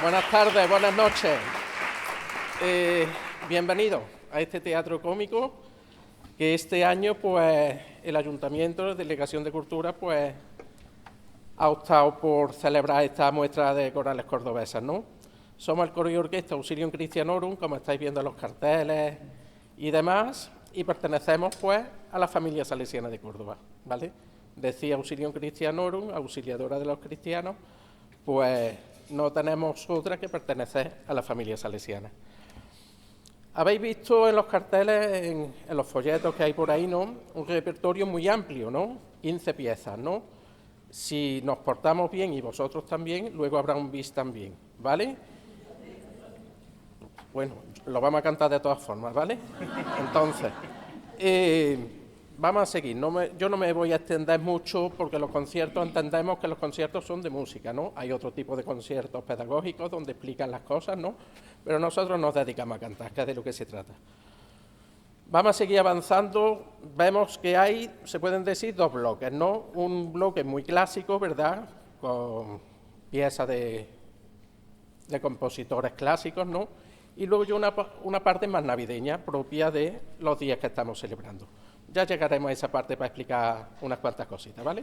Buenas tardes, buenas noches. Bienvenidos a este teatro cómico que este año, pues, el Ayuntamiento, la Delegación de Cultura, pues, ha optado por celebrar esta muestra de corales cordobesas, ¿no? Somos el coro y orquesta Auxilium Christianorum, como estáis viendo en los carteles y demás, y pertenecemos, pues, a la familia salesiana de Córdoba, ¿vale? Decía Auxilium Christianorum, auxiliadora de los cristianos, pues no tenemos otra que pertenecer a la familia salesiana. Habéis visto en los carteles, en los folletos que hay por ahí, ¿no? Un repertorio muy amplio, ¿no? 15 piezas, ¿no? Si nos portamos bien y vosotros también, luego habrá un bis también, ¿vale? Bueno, lo vamos a cantar de todas formas, ¿vale? Entonces, vamos a seguir. Yo no me voy a extender mucho porque los conciertos, entendemos que los conciertos son de música, ¿no? Hay otro tipo de conciertos pedagógicos donde explican las cosas, ¿no? Pero nosotros nos dedicamos a cantar, que es de lo que se trata. Vamos a seguir avanzando. Vemos que hay, se pueden decir, dos bloques, ¿no? Un bloque muy clásico, ¿verdad? Con piezas de compositores clásicos, ¿no? Y luego yo una parte más navideña, propia de los días que estamos celebrando. Ya llegaremos a esa parte para explicar unas cuantas cositas, ¿vale?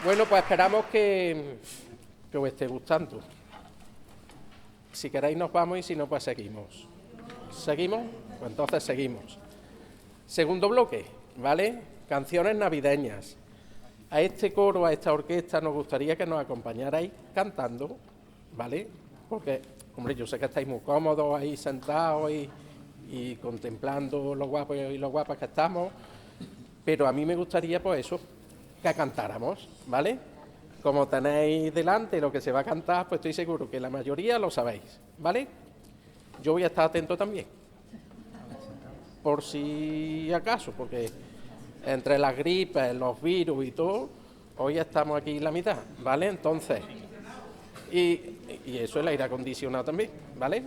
Bueno, pues esperamos que os esté gustando. Si queréis nos vamos y si no, pues seguimos. ¿Seguimos? Pues entonces seguimos. Segundo bloque, ¿vale? Canciones navideñas. A este coro, a esta orquesta, nos gustaría que nos acompañarais cantando, ¿vale? Porque, hombre, yo sé que estáis muy cómodos ahí sentados y contemplando lo guapos y lo guapas que estamos, pero a mí me gustaría, pues eso, que cantáramos, ¿vale? Como tenéis delante lo que se va a cantar, pues estoy seguro que la mayoría lo sabéis, ¿vale? Yo voy a estar atento también, por si acaso, porque entre las gripes, los virus y todo, hoy estamos aquí en la mitad, ¿vale? Entonces, y eso el aire acondicionado también, ¿vale?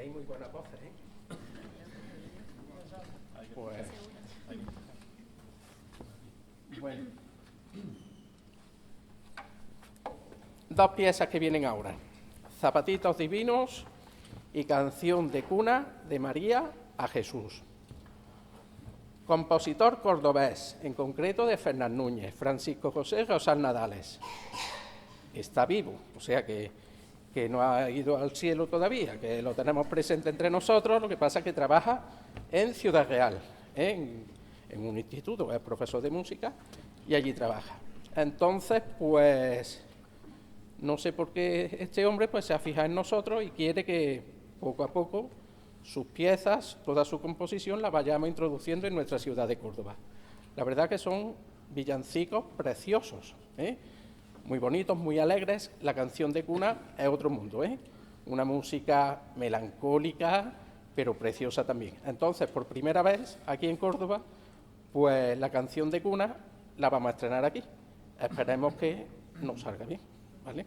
tenéis muy buenas voces, ¿eh? Pues, bueno. Dos piezas que vienen ahora. Zapatitos divinos y canción de cuna de María a Jesús. Compositor cordobés, en concreto de Fernán Núñez, Francisco José Rosal Nadales. Está vivo, o sea que no ha ido al cielo todavía, que lo tenemos presente entre nosotros, lo que pasa es que trabaja en Ciudad Real, en un instituto, es profesor de música, y allí trabaja. Entonces, pues, no sé por qué este hombre pues, se ha fijado en nosotros y quiere que poco a poco sus piezas, toda su composición, la vayamos introduciendo en nuestra ciudad de Córdoba. La verdad que son villancicos preciosos, muy bonitos, muy alegres. La canción de cuna es otro mundo, una música melancólica, pero preciosa también. Entonces, por primera vez aquí en Córdoba, pues la canción de cuna la vamos a estrenar aquí. Esperemos que nos salga bien, ¿vale?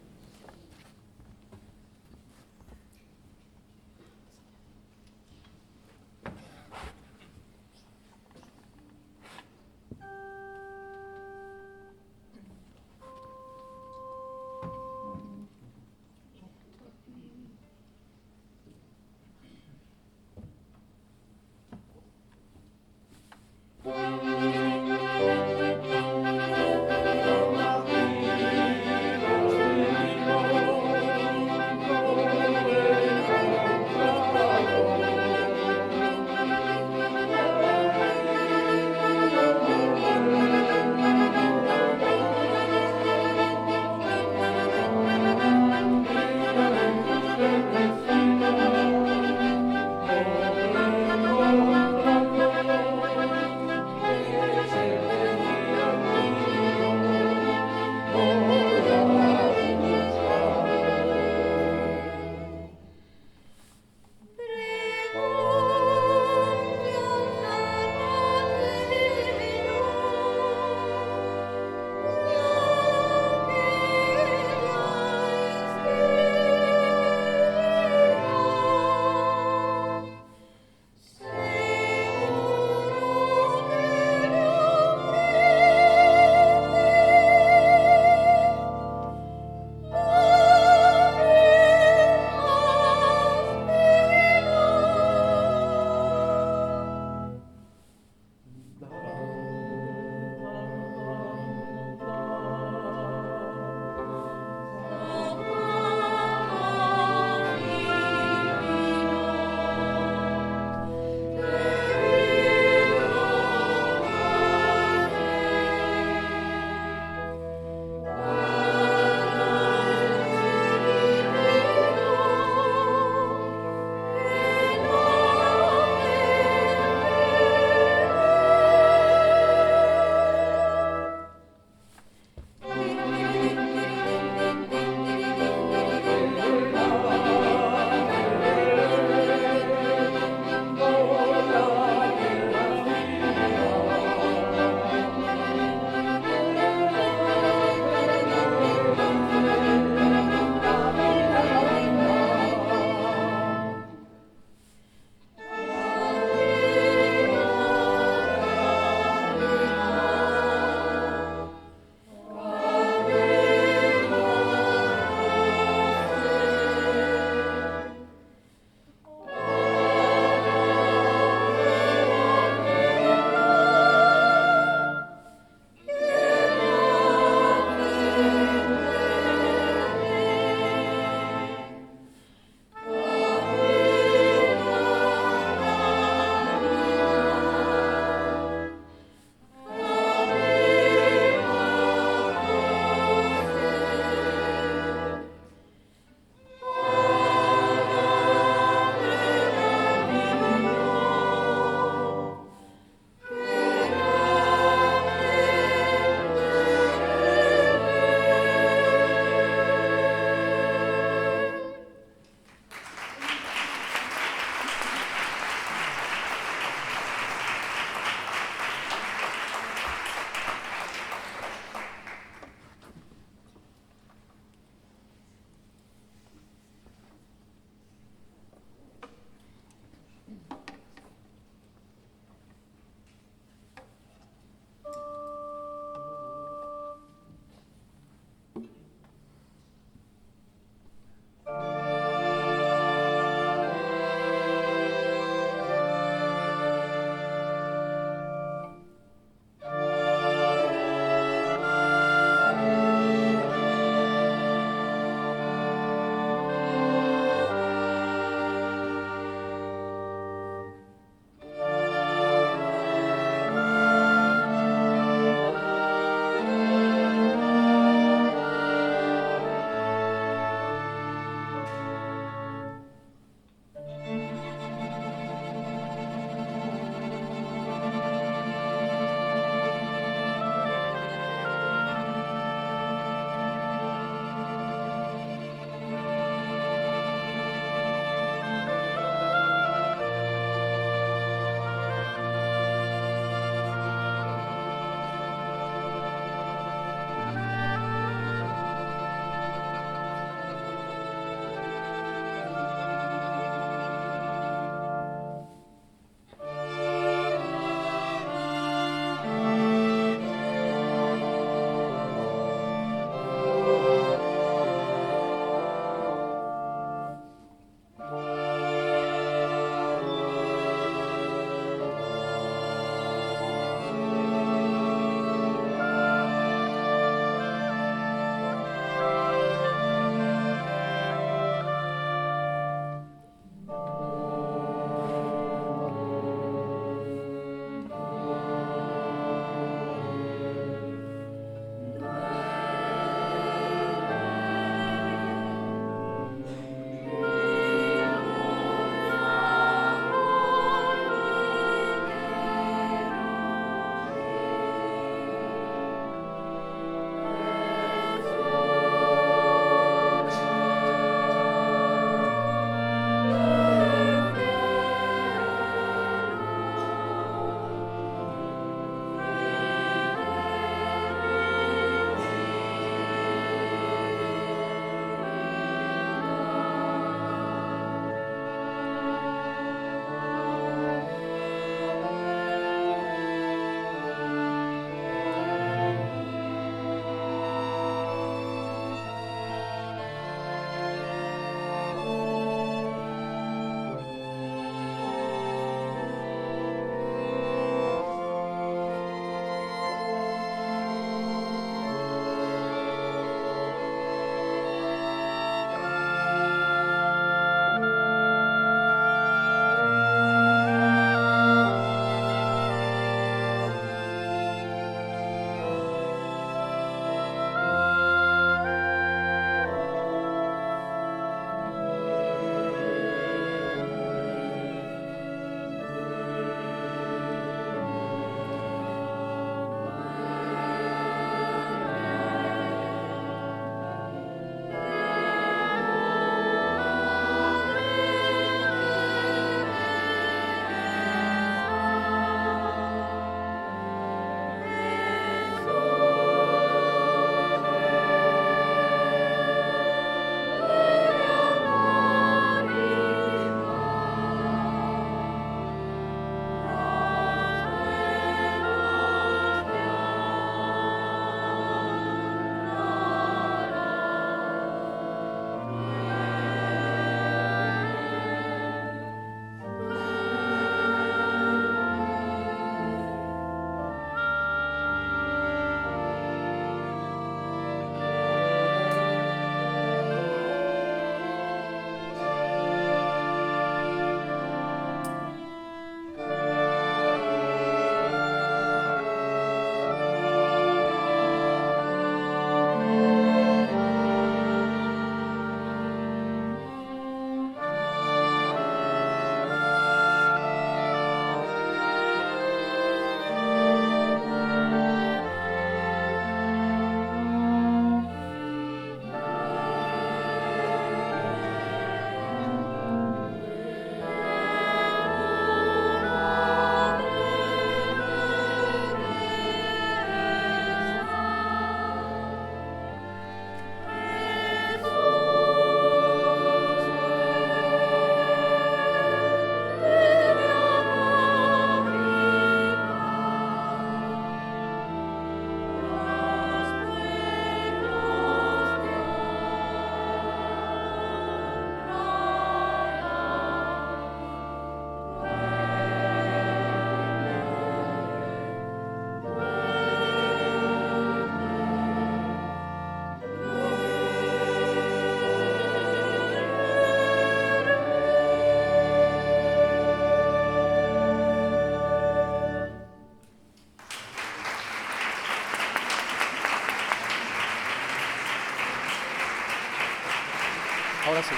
Ahora sí.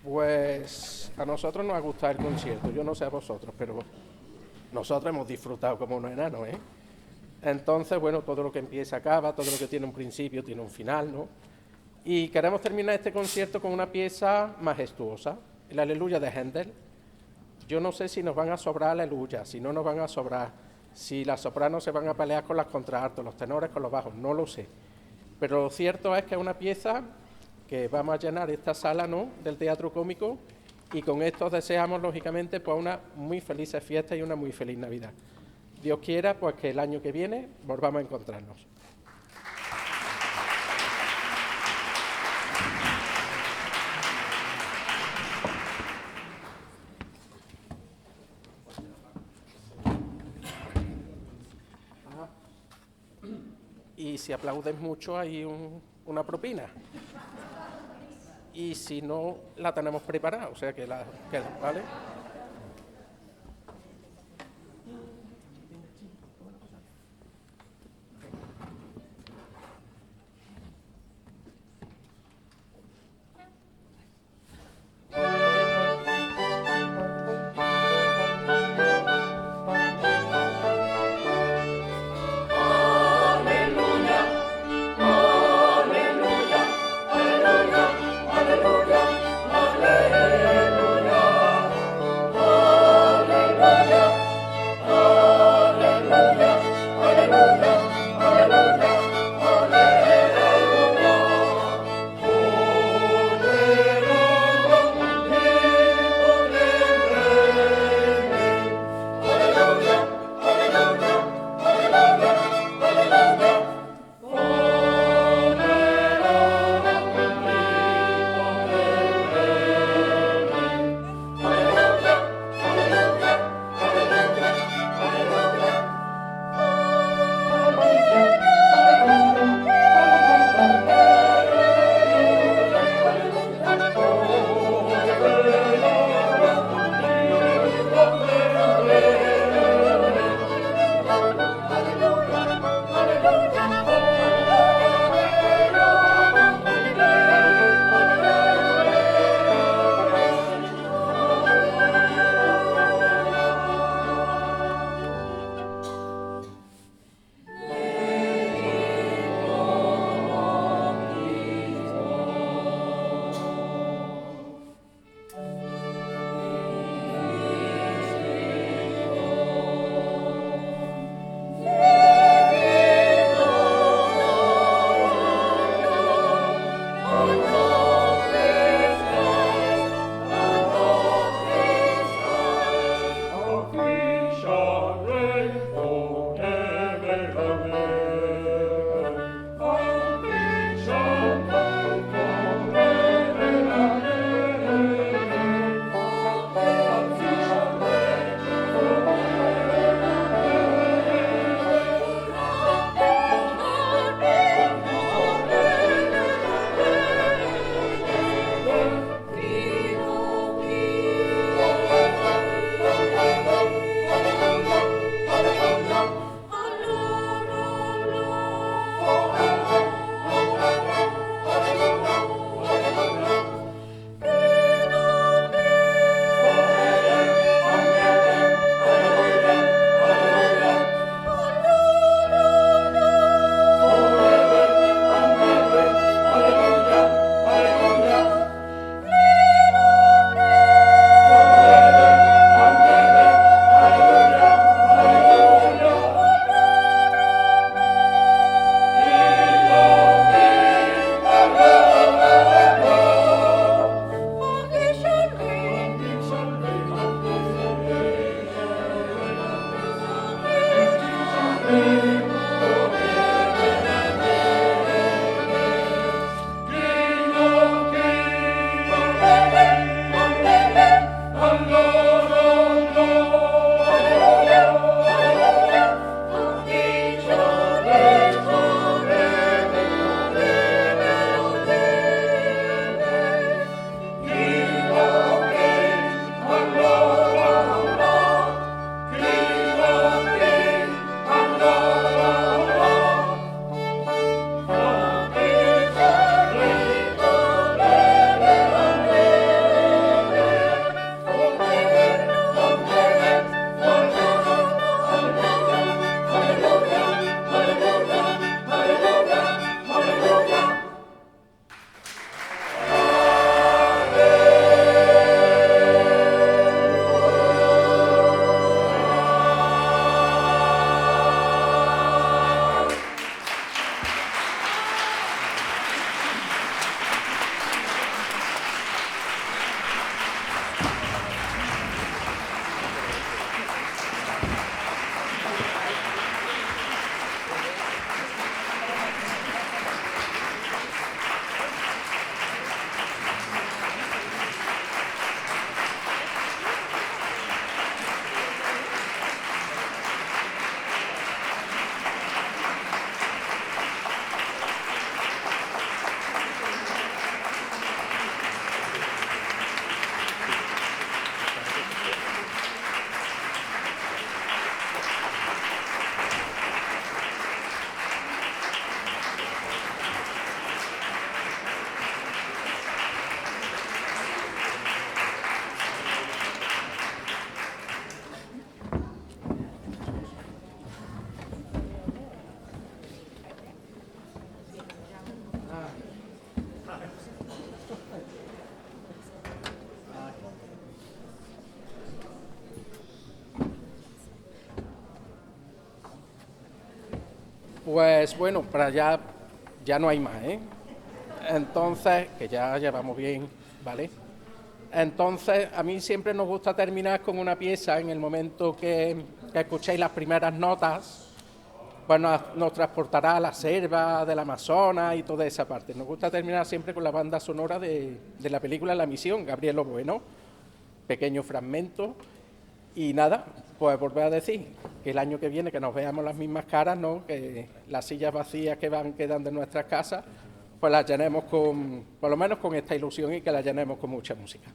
Pues a nosotros nos ha gustado el concierto, yo no sé a vosotros, pero nosotros hemos disfrutado como unos enanos, ¿eh? Entonces, bueno, todo lo que empieza acaba, todo lo que tiene un principio tiene un final, ¿no? Y queremos terminar este concierto con una pieza majestuosa, el Aleluya de Händel. Yo no sé si nos van a sobrar aleluyas, si no nos van a sobrar, si las sopranos se van a pelear con las contraltos, los tenores con los bajos, no lo sé. Pero lo cierto es que es una pieza que vamos a llenar esta sala, ¿no?, del Teatro Cómico, y con esto deseamos, lógicamente, pues una muy feliz fiesta y una muy feliz Navidad. Dios quiera, pues que el año que viene volvamos a encontrarnos. Y si aplaudes mucho hay una propina. Y si no, la tenemos preparada, o sea que ¿vale? Pues bueno, para allá ya no hay más, ¿eh? Entonces, que ya llevamos bien, ¿vale? Entonces, a mí siempre nos gusta terminar con una pieza en el momento que escuchéis las primeras notas, pues nos transportará a la selva del Amazonas y toda esa parte. Nos gusta terminar siempre con la banda sonora de la película La Misión, Gabriel Lo Bueno, pequeño fragmento. Y nada, pues volver a decir que el año que viene que nos veamos las mismas caras, ¿no? Que las sillas vacías que van quedando en nuestras casas, pues las llenemos con, por lo menos con esta ilusión y que las llenemos con mucha música.